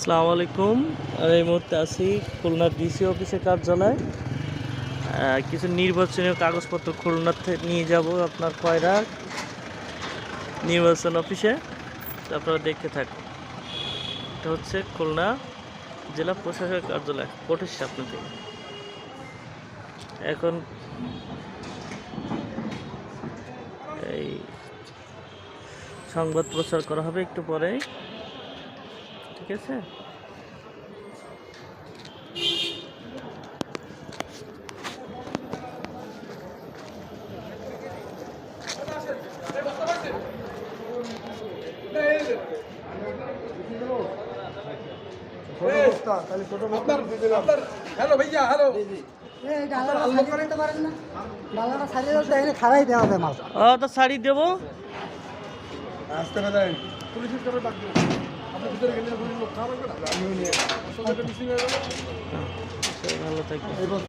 আসসালামু আলাইকুম। এই মুহূর্তে আছি খুলনা ডিসি অফিসের কার্যালয়। কিছু নির্বাচনীয় কাগজপত্র খুলনা থেকে নিয়ে যাব আপনার কয়রা নির্বাচন অফিসে। আপনারা দেখতে থাকুন। এটা হচ্ছে খুলনা জেলা প্রশাসক কার্যালয়, কোর্টের সামনে থেকে। এখন এই সংবাদ প্রচার করা হবে একটু পরেই, ঠিক আছে? হ্যালো ভাইয়া, হ্যালো। তো শাড়ি দেবো। আসতে পারেন পুলিশের কাছে ডাক দিন। আপনি ভিতরে গেলে পুলিশ লোক খারাপ না, আমি নিয়ে আসলে মিসিং হয়ে গেল। ভালো থাকবে।